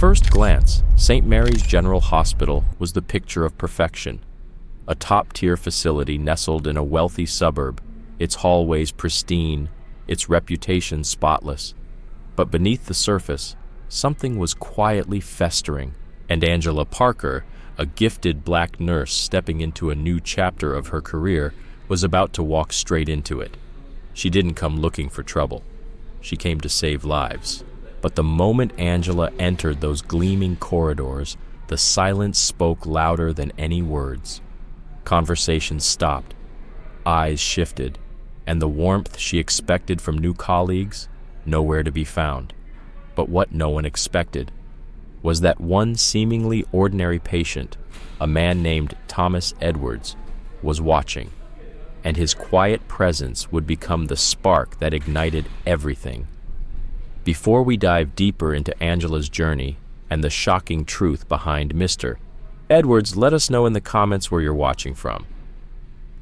first glance, St. Mary's General Hospital was the picture of perfection. A top-tier facility nestled in a wealthy suburb, its hallways pristine, its reputation spotless. But beneath the surface, something was quietly festering, and Angela Parker, a gifted black nurse stepping into a new chapter of her career, was about to walk straight into it. She didn't come looking for trouble. She came to save lives. But the moment Angela entered those gleaming corridors, the silence spoke louder than any words. Conversation stopped, eyes shifted, and the warmth she expected from new colleagues, nowhere to be found. But what no one expected was that one seemingly ordinary patient, a man named Thomas Edwards, was watching, and his quiet presence would become the spark that ignited everything. Before we dive deeper into Angela's journey and the shocking truth behind Mr. Edwards, let us know in the comments where you're watching from.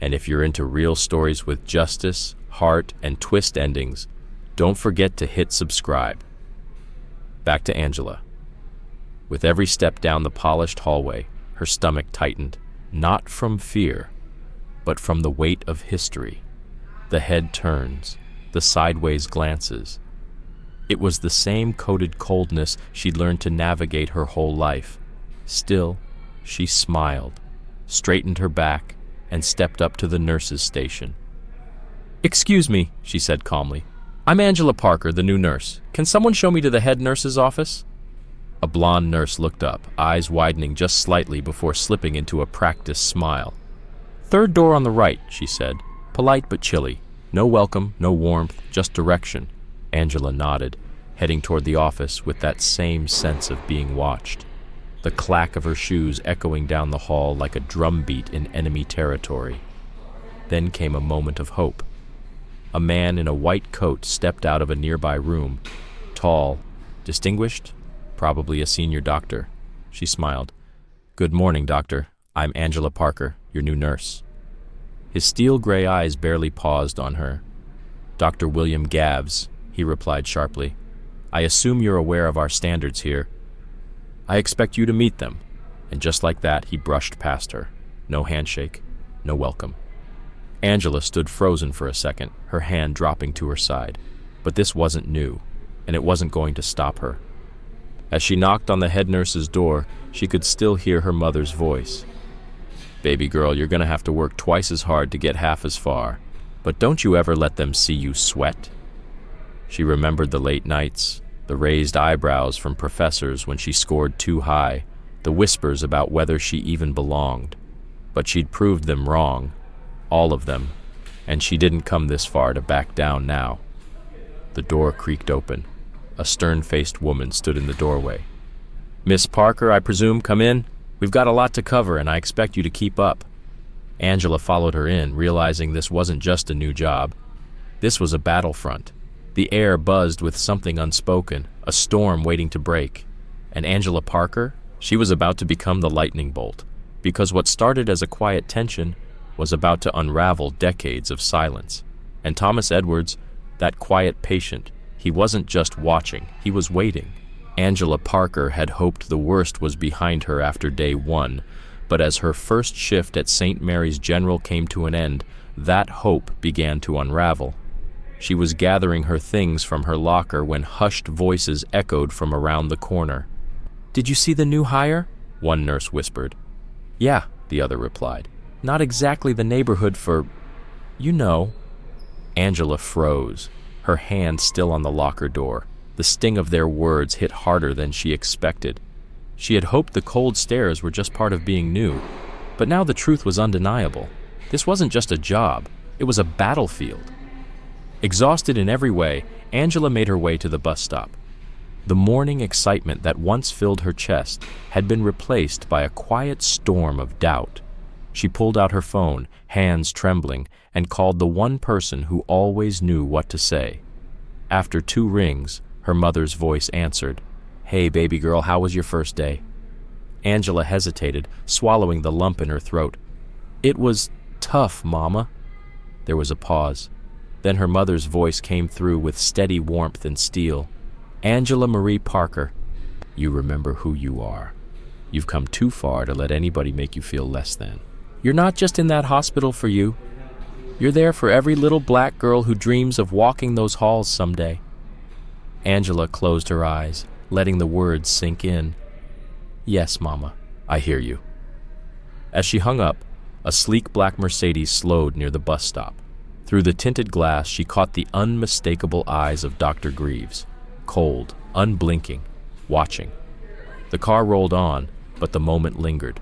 And if you're into real stories with justice, heart, and twist endings, don't forget to hit subscribe. Back to Angela. With every step down the polished hallway, her stomach tightened, not from fear, but from the weight of history. The head turns, the sideways glances. It was the same coded coldness she'd learned to navigate her whole life. Still, she smiled, straightened her back, and stepped up to the nurse's station. "Excuse me," she said calmly. "I'm Angela Parker, the new nurse. Can someone show me to the head nurse's office?" A blonde nurse looked up, eyes widening just slightly before slipping into a practiced smile. "Third door on the right," she said, polite but chilly. No welcome, no warmth, just direction. Angela nodded, heading toward the office with that same sense of being watched. The clack of her shoes echoing down the hall like a drumbeat in enemy territory. Then came a moment of hope. A man in a white coat stepped out of a nearby room. Tall, distinguished, probably a senior doctor. She smiled. "Good morning, doctor. I'm Angela Parker, your new nurse." His steel gray eyes barely paused on her. "Dr. William Gaves," he replied sharply. "I assume you're aware of our standards here. I expect you to meet them." And just like that, he brushed past her. No handshake, no welcome. Angela stood frozen for a second, her hand dropping to her side. But this wasn't new, and it wasn't going to stop her. As she knocked on the head nurse's door, she could still hear her mother's voice. "Baby girl, you're gonna have to work twice as hard to get half as far, but don't you ever let them see you sweat." She remembered the late nights, the raised eyebrows from professors when she scored too high, the whispers about whether she even belonged. But she'd proved them wrong, all of them, and she didn't come this far to back down now. The door creaked open. A stern-faced woman stood in the doorway. "Miss Parker, I presume, come in? We've got a lot to cover, and I expect you to keep up." Angela followed her in, realizing this wasn't just a new job. This was a battlefront. The air buzzed with something unspoken, a storm waiting to break. And Angela Parker, she was about to become the lightning bolt, because what started as a quiet tension was about to unravel decades of silence. And Thomas Edwards, that quiet patient, he wasn't just watching, he was waiting. Angela Parker had hoped the worst was behind her after day one, but as her first shift at St. Mary's General came to an end, that hope began to unravel. She was gathering her things from her locker when hushed voices echoed from around the corner. "Did you see the new hire?" one nurse whispered. "Yeah," the other replied. "Not exactly the neighborhood for, you know." Angela froze, her hand still on the locker door. The sting of their words hit harder than she expected. She had hoped the cold stares were just part of being new, but now the truth was undeniable. This wasn't just a job, it was a battlefield. Exhausted in every way, Angela made her way to the bus stop. The morning excitement that once filled her chest had been replaced by a quiet storm of doubt. She pulled out her phone, hands trembling, and called the one person who always knew what to say. After 2 rings, her mother's voice answered, "Hey, baby girl, how was your first day?" Angela hesitated, swallowing the lump in her throat. "It was tough, Mama." There was a pause. Then her mother's voice came through with steady warmth and steel. "Angela Marie Parker." You remember who you are. You've come too far to let anybody make you feel less than. You're not just in that hospital for you. You're there for every little black girl who dreams of walking those halls someday. Angela closed her eyes, letting the words sink in. Yes, Mama, I hear you. As she hung up, a sleek black Mercedes slowed near the bus stop. Through the tinted glass, she caught the unmistakable eyes of Dr. Greaves, cold, unblinking, watching. The car rolled on, but the moment lingered.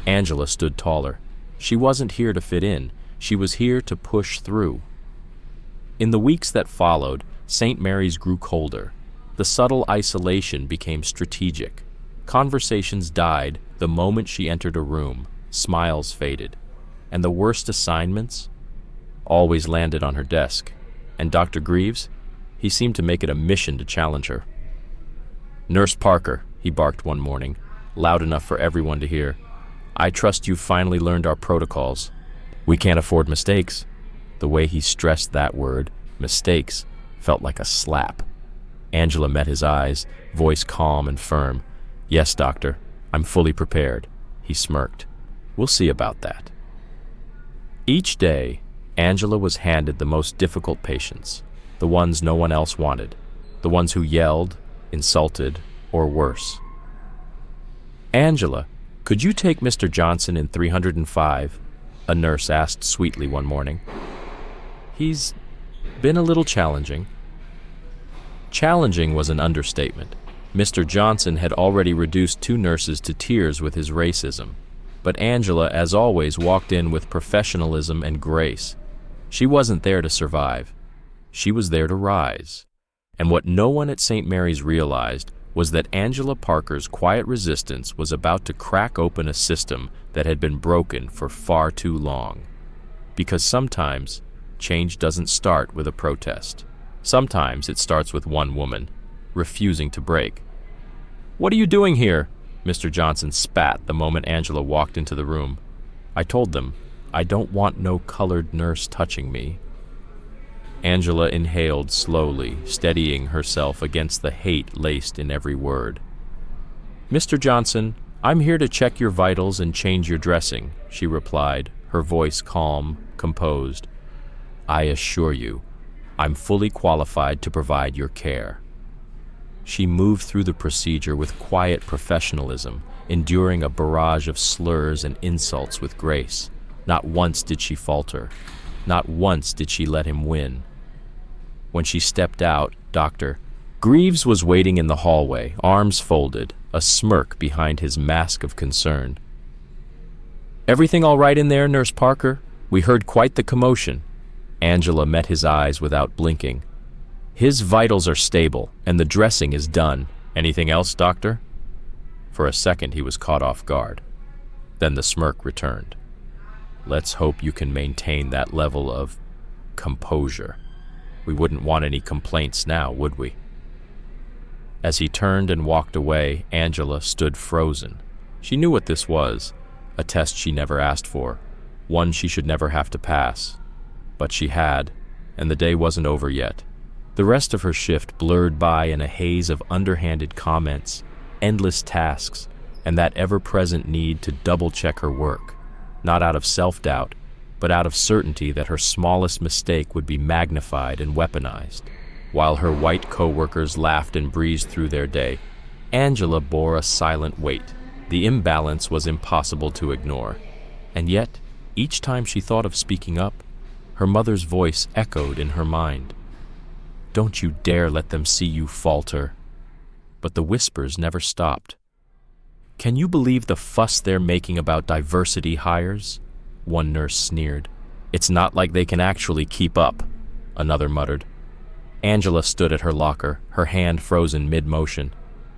Angela stood taller. She wasn't here to fit in. She was here to push through. In the weeks that followed, St. Mary's grew colder. The subtle isolation became strategic. Conversations died the moment she entered a room. Smiles faded. And the worst assignments always landed on her desk. And Dr. Greaves, he seemed to make it a mission to challenge her. "Nurse Parker," he barked one morning, loud enough for everyone to hear, "I trust you've finally learned our protocols. We can't afford mistakes." The way he stressed that word, mistakes, felt like a slap. Angela met his eyes, voice calm and firm. "Yes, doctor, I'm fully prepared." He smirked. "We'll see about that." Each day, Angela was handed the most difficult patients, the ones no one else wanted, the ones who yelled, insulted, or worse. "Angela, could you take Mr. Johnson in 305? A nurse asked sweetly one morning. "He's been a little challenging." Challenging was an understatement. Mr. Johnson had already reduced 2 nurses to tears with his racism. But Angela, as always, walked in with professionalism and grace. She wasn't there to survive. She was there to rise. And what no one at St. Mary's realized was that Angela Parker's quiet resistance was about to crack open a system that had been broken for far too long. Because sometimes, change doesn't start with a protest. Sometimes it starts with one woman, refusing to break. "What are you doing here?" Mr. Johnson spat the moment Angela walked into the room. "I told them, I don't want no colored nurse touching me." Angela inhaled slowly, steadying herself against the hate laced in every word. "Mr. Johnson, I'm here to check your vitals and change your dressing," she replied, her voice calm, composed. "I assure you, I'm fully qualified to provide your care." She moved through the procedure with quiet professionalism, enduring a barrage of slurs and insults with grace. Not once did she falter. Not once did she let him win. When she stepped out, Dr. Greaves was waiting in the hallway, arms folded, a smirk behind his mask of concern. "Everything all right in there, Nurse Parker? We heard quite the commotion." Angela met his eyes without blinking. "His vitals are stable, and the dressing is done. Anything else, doctor?" For a second he was caught off guard. Then the smirk returned. "Let's hope you can maintain that level of composure. We wouldn't want any complaints now, would we?" As he turned and walked away, Angela stood frozen. She knew what this was, a test she never asked for, one she should never have to pass. But she had, and the day wasn't over yet. The rest of her shift blurred by in a haze of underhanded comments, endless tasks, and that ever-present need to double-check her work, not out of self-doubt, but out of certainty that her smallest mistake would be magnified and weaponized. While her white co-workers laughed and breezed through their day, Angela bore a silent weight. The imbalance was impossible to ignore. And yet, each time she thought of speaking up, her mother's voice echoed in her mind. "Don't you dare let them see you falter." But the whispers never stopped. "Can you believe the fuss they're making about diversity hires?" One nurse sneered. "It's not like they can actually keep up," another muttered. Angela stood at her locker, her hand frozen mid-motion.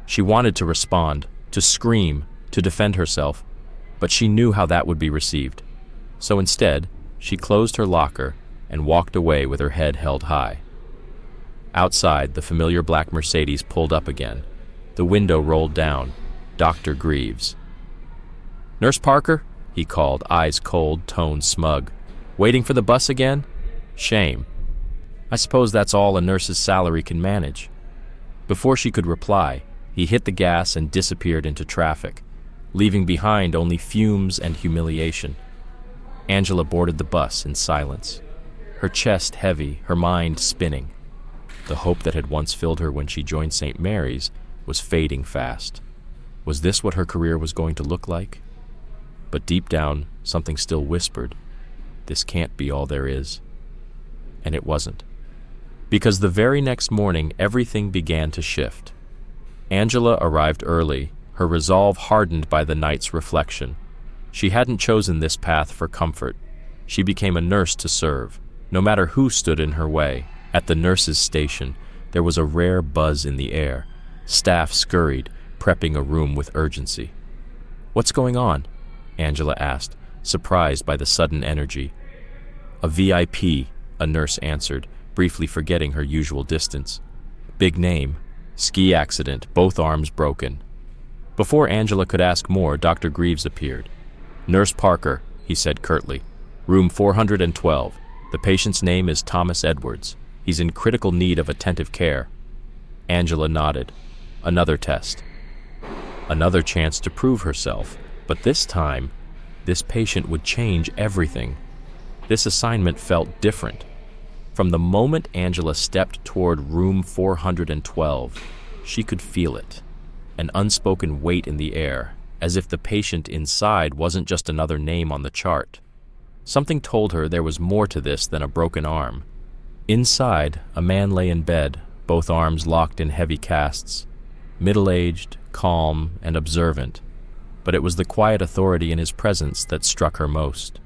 She wanted to respond, to scream, to defend herself, but she knew how that would be received. So instead, she closed her locker and walked away with her head held high. Outside, the familiar black Mercedes pulled up again. The window rolled down. Dr. Greaves. "Nurse Parker?" he called, eyes cold, tone smug. "Waiting for the bus again? Shame. I suppose that's all a nurse's salary can manage." Before she could reply, He hit the gas and disappeared into traffic, leaving behind only fumes and humiliation. Angela boarded the bus in silence, her chest heavy, her mind spinning. The hope that had once filled her when she joined St. Mary's was fading fast. Was this what her career was going to look like? But deep down, something still whispered, this can't be all there is. And it wasn't. Because the very next morning, everything began to shift. Angela arrived early, her resolve hardened by the night's reflection. She hadn't chosen this path for comfort. She became a nurse to serve, no matter who stood in her way. At the nurse's station, there was a rare buzz in the air. Staff scurried, prepping a room with urgency. "What's going on?" Angela asked, surprised by the sudden energy. "A VIP," a nurse answered, briefly forgetting her usual distance. "Big name. Ski accident, both arms broken." Before Angela could ask more, Dr. Greaves appeared. "Nurse Parker," he said curtly. "Room 412. The patient's name is Thomas Edwards. He's in critical need of attentive care." Angela nodded. Another test. Another chance to prove herself, but this time, this patient would change everything. This assignment felt different. From the moment Angela stepped toward room 412, she could feel it, an unspoken weight in the air, as if the patient inside wasn't just another name on the chart. Something told her there was more to this than a broken arm. Inside, a man lay in bed, both arms locked in heavy casts, middle-aged, calm, and observant, but it was the quiet authority in his presence that struck her most.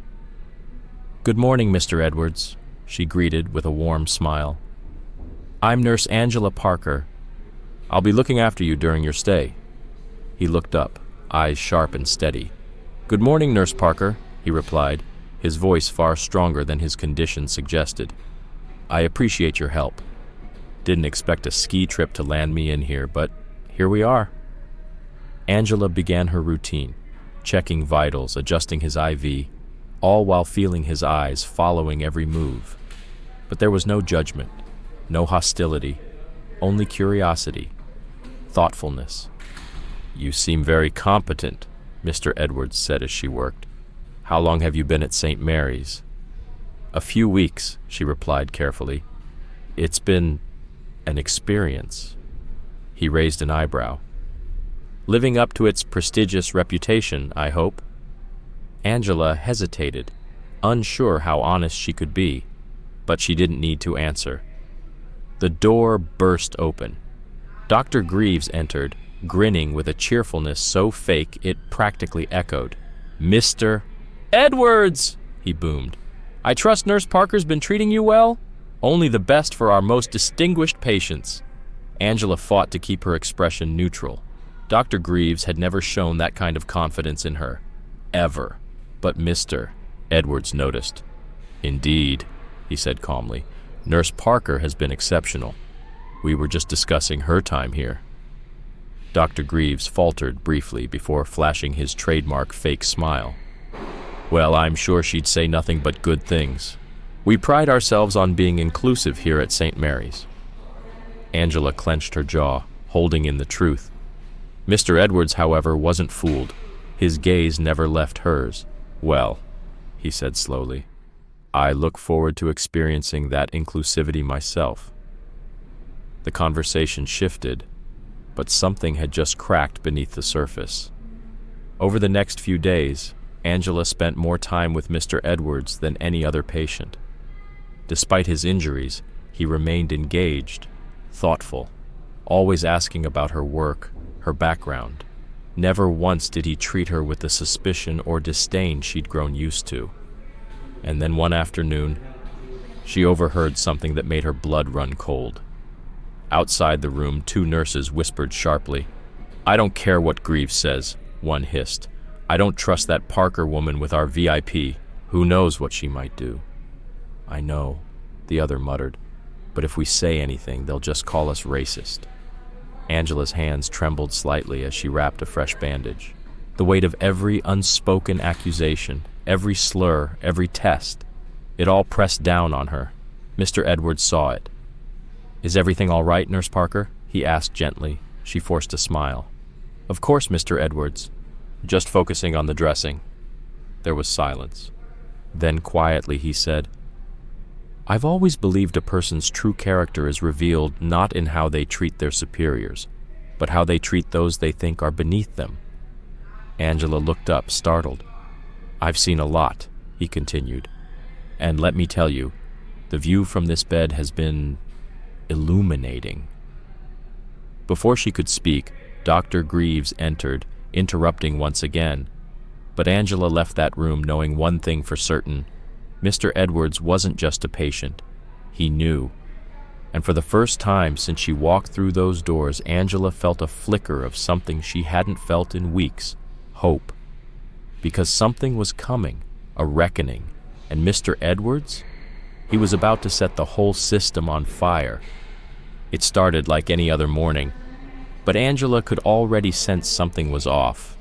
"Good morning, Mr. Edwards," she greeted with a warm smile. "I'm Nurse Angela Parker. I'll be looking after you during your stay." He looked up, eyes sharp and steady. "Good morning, Nurse Parker," he replied, his voice far stronger than his condition suggested. "I appreciate your help. Didn't expect a ski trip to land me in here, but here we are." Angela began her routine, checking vitals, adjusting his IV, all while feeling his eyes following every move. But there was no judgment, no hostility, only curiosity, thoughtfulness. "You seem very competent," Mr. Edwards said as she worked. "How long have you been at St. Mary's?" "A few weeks," she replied carefully. "It's been an experience." He raised an eyebrow. "Living up to its prestigious reputation, I hope?" Angela hesitated, unsure how honest she could be, but she didn't need to answer. The door burst open. Dr. Greaves entered, grinning with a cheerfulness so fake it practically echoed. "Mr. Edwards!" he boomed. "I trust Nurse Parker's been treating you well? Only the best for our most distinguished patients." Angela fought to keep her expression neutral. Dr. Greaves had never shown that kind of confidence in her. Ever. But Mr. Edwards noticed. "Indeed," he said calmly. "Nurse Parker has been exceptional. We were just discussing her time here." Dr. Greaves faltered briefly before flashing his trademark fake smile. "Well, I'm sure she'd say nothing but good things. We pride ourselves on being inclusive here at St. Mary's." Angela clenched her jaw, holding in the truth. Mr. Edwards, however, wasn't fooled. His gaze never left hers. "Well," he said slowly, "I look forward to experiencing that inclusivity myself." The conversation shifted, but something had just cracked beneath the surface. Over the next few days, Angela spent more time with Mr. Edwards than any other patient. Despite his injuries, he remained engaged, thoughtful, always asking about her work, her background. Never once did he treat her with the suspicion or disdain she'd grown used to. And then one afternoon, she overheard something that made her blood run cold. Outside the room, two nurses whispered sharply. "I don't care what Greaves says," one hissed. "I don't trust that Parker woman with our VIP. Who knows what she might do?" "I know," the other muttered. "But if we say anything, they'll just call us racist." Angela's hands trembled slightly as she wrapped a fresh bandage. The weight of every unspoken accusation, every slur, every test, it all pressed down on her. Mr. Edwards saw it. "Is everything all right, Nurse Parker?" he asked gently, She forced a smile. "Of course, Mr. Edwards. Just focusing on the dressing." There was silence. Then quietly he said, "I've always believed a person's true character is revealed not in how they treat their superiors, but how they treat those they think are beneath them." Angela looked up, startled. "I've seen a lot," he continued, "and let me tell you, the view from this bed has been illuminating." Before she could speak, Dr. Greaves entered, interrupting once again. But Angela left that room knowing one thing for certain. Mr. Edwards wasn't just a patient. He knew. And for the first time since she walked through those doors, Angela felt a flicker of something she hadn't felt in weeks: hope. Because something was coming, a reckoning. And Mr. Edwards? He was about to set the whole system on fire. It started like any other morning, but Angela could already sense something was off.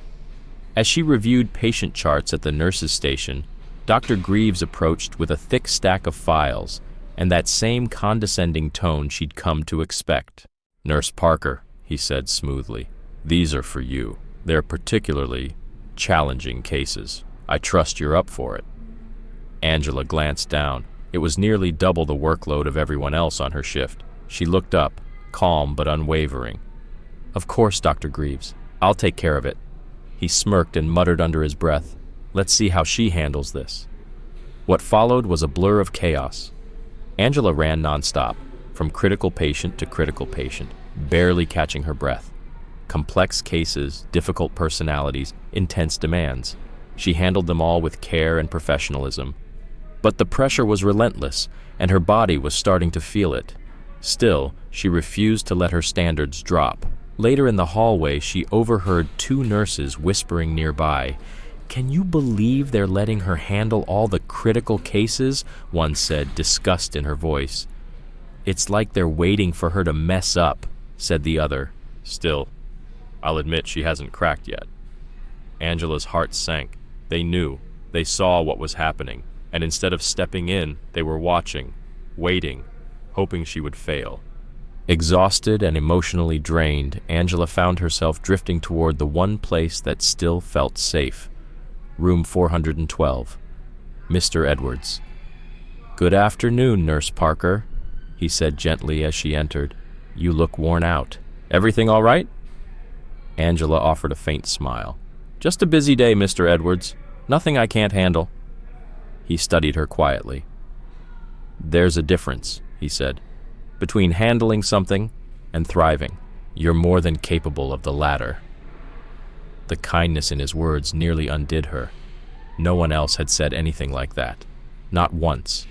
As she reviewed patient charts at the nurse's station, Dr. Greaves approached with a thick stack of files and that same condescending tone she'd come to expect. "Nurse Parker," he said smoothly, "these are for you. They're particularly challenging cases. I trust you're up for it." Angela glanced down. It was nearly double the workload of everyone else on her shift. She looked up, calm but unwavering. "Of course, Dr. Greaves. I'll take care of it." He smirked and muttered under his breath, "Let's see how she handles this." What followed was a blur of chaos. Angela ran nonstop, from critical patient to critical patient, barely catching her breath. Complex cases, difficult personalities, intense demands. She handled them all with care and professionalism. But the pressure was relentless, and her body was starting to feel it. Still, she refused to let her standards drop. Later in the hallway, she overheard two nurses whispering nearby. "Can you believe they're letting her handle all the critical cases?" one said, disgust in her voice. "It's like they're waiting for her to mess up," said the other. "Still, I'll admit she hasn't cracked yet." Angela's heart sank. They knew, they saw what was happening, and instead of stepping in, they were watching, waiting, hoping she would fail. Exhausted and emotionally drained, Angela found herself drifting toward the one place that still felt safe. Room 412. Mr. Edwards. "Good afternoon, Nurse Parker," he said gently as she entered. "You look worn out. Everything all right?" Angela offered a faint smile. "Just a busy day, Mr. Edwards. Nothing I can't handle." He studied her quietly. "There's a difference," he said, "between handling something and thriving. You're more than capable of the latter." The kindness in his words nearly undid her. No one else had said anything like that. Not once.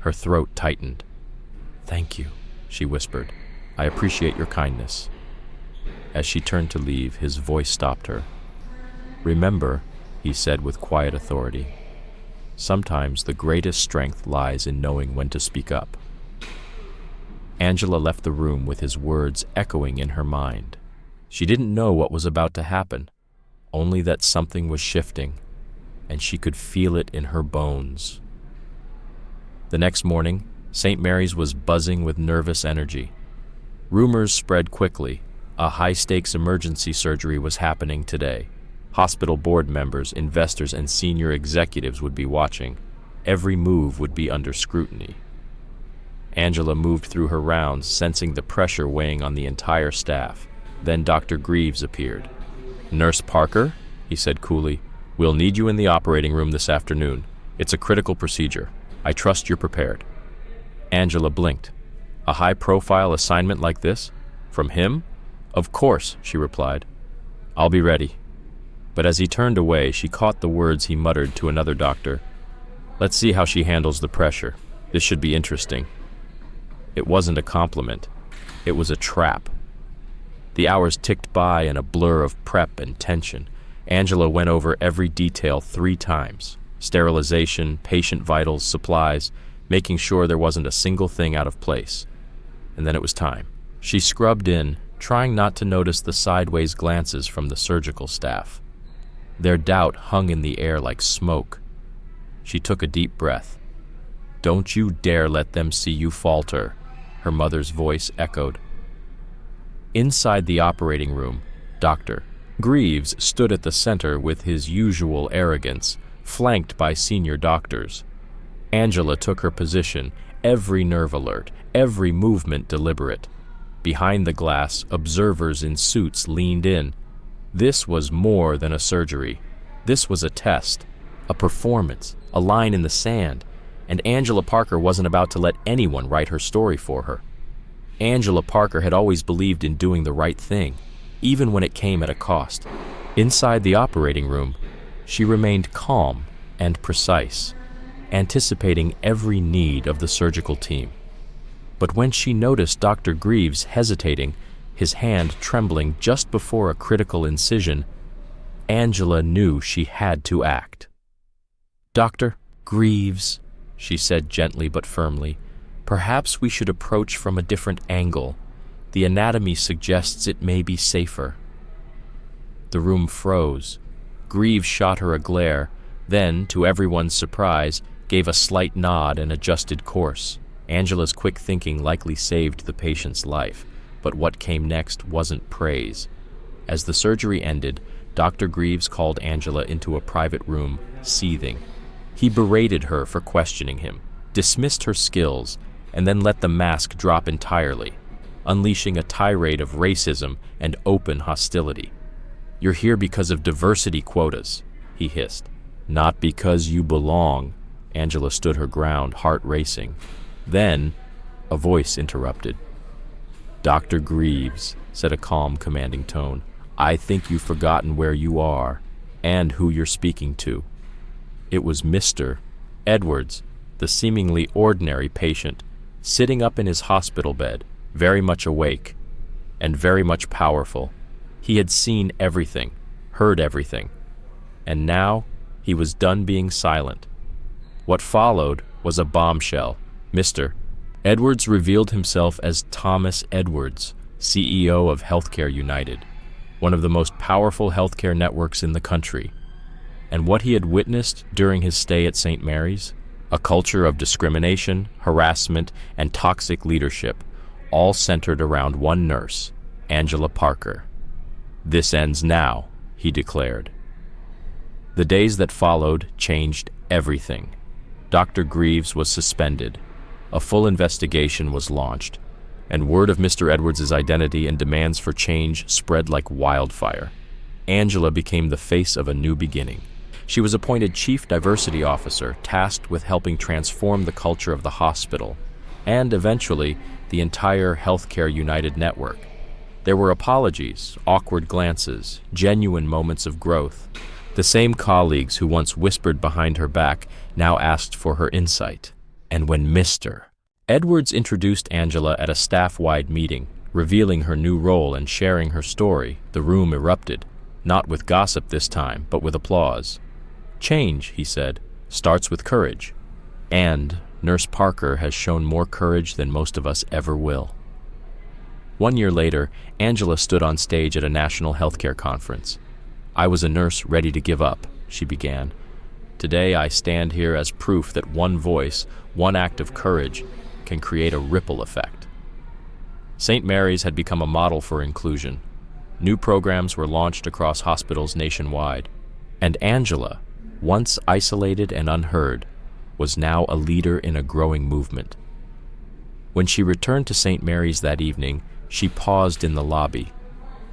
Her throat tightened. "Thank you," she whispered. "I appreciate your kindness." As she turned to leave, his voice stopped her. "Remember," he said with quiet authority, "sometimes the greatest strength lies in knowing when to speak up." Angela left the room with his words echoing in her mind. She didn't know what was about to happen, only that something was shifting, and she could feel it in her bones. The next morning, St. Mary's was buzzing with nervous energy. Rumors spread quickly. A high-stakes emergency surgery was happening today. Hospital board members, investors, and senior executives would be watching. Every move would be under scrutiny. Angela moved through her rounds, sensing the pressure weighing on the entire staff. Then Dr. Greaves appeared. "Nurse Parker," he said coolly, "we'll need you in the operating room this afternoon. It's a critical procedure. I trust you're prepared." Angela blinked. A high-profile assignment like this? From him? "Of course," she replied. "I'll be ready." But as he turned away, she caught the words he muttered to another doctor. "Let's see how she handles the pressure. This should be interesting." It wasn't a compliment. It was a trap. The hours ticked by in a blur of prep and tension. Angela went over every detail 3 times. Sterilization, patient vitals, supplies, making sure there wasn't a single thing out of place. And then it was time. She scrubbed in, trying not to notice the sideways glances from the surgical staff. Their doubt hung in the air like smoke. She took a deep breath. "Don't you dare let them see you falter," her mother's voice echoed. Inside the operating room, Dr. Greaves stood at the center with his usual arrogance, flanked by senior doctors. Angela took her position, every nerve alert, every movement deliberate. Behind the glass, observers in suits leaned in. This was more than a surgery. This was a test, a performance, a line in the sand, and Angela Parker wasn't about to let anyone write her story for her. Angela Parker had always believed in doing the right thing, even when it came at a cost. Inside the operating room, she remained calm and precise, anticipating every need of the surgical team. But when she noticed Dr. Greaves hesitating, his hand trembling just before a critical incision, Angela knew she had to act. "Dr. Greaves," she said gently but firmly, "perhaps we should approach from a different angle. The anatomy suggests it may be safer." The room froze. Greaves shot her a glare, then, to everyone's surprise, gave a slight nod and adjusted course. Angela's quick thinking likely saved the patient's life, but what came next wasn't praise. As the surgery ended, Dr. Greaves called Angela into a private room, seething. He berated her for questioning him, dismissed her skills, and then let the mask drop entirely, unleashing a tirade of racism and open hostility. "You're here because of diversity quotas," he hissed. "Not because you belong." Angela stood her ground, heart racing. Then, a voice interrupted. "Dr. Greaves," said a calm, commanding tone, "I think you've forgotten where you are and who you're speaking to." It was Mr. Edwards, the seemingly ordinary patient, sitting up in his hospital bed, very much awake and very much powerful. He had seen everything, heard everything, and now he was done being silent. What followed was a bombshell. Mr. Edwards revealed himself as Thomas Edwards, CEO of Healthcare United, one of the most powerful healthcare networks in the country. And what he had witnessed during his stay at St. Mary's? A culture of discrimination, harassment, and toxic leadership, all centered around one nurse, Angela Parker. "This ends now," he declared. The days that followed changed everything. Dr. Greaves was suspended. A full investigation was launched, and word of Mr. Edwards' identity and demands for change spread like wildfire. Angela became the face of a new beginning. She was appointed Chief Diversity Officer, tasked with helping transform the culture of the hospital, and eventually the entire Healthcare United network. There were apologies, awkward glances, genuine moments of growth. The same colleagues who once whispered behind her back now asked for her insight. And when Mr. Edwards introduced Angela at a staff-wide meeting, revealing her new role and sharing her story, the room erupted, not with gossip this time, but with applause. "Change," he said, "starts with courage. And Nurse Parker has shown more courage than most of us ever will." 1 year later, Angela stood on stage at a national healthcare conference. "I was a nurse ready to give up," she began. "Today I stand here as proof that one voice, one act of courage, can create a ripple effect." St. Mary's had become a model for inclusion. New programs were launched across hospitals nationwide, and Angela, once isolated and unheard, was now a leader in a growing movement. When she returned to St. Mary's that evening, she paused in the lobby.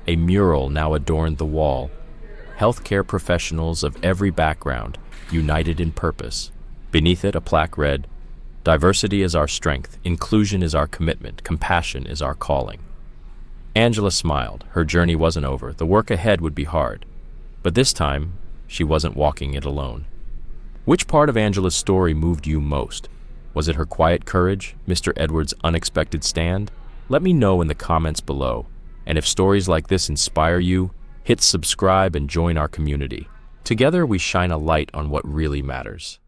A mural now adorned the wall. Healthcare professionals of every background, united in purpose. Beneath it, a plaque read, "Diversity is our strength, inclusion is our commitment, compassion is our calling." Angela smiled. Her journey wasn't over. The work ahead would be hard. But this time, she wasn't walking it alone. Which part of Angela's story moved you most? Was it her quiet courage, Mr. Edwards' unexpected stand? Let me know in the comments below. And if stories like this inspire you, hit subscribe and join our community. Together we shine a light on what really matters.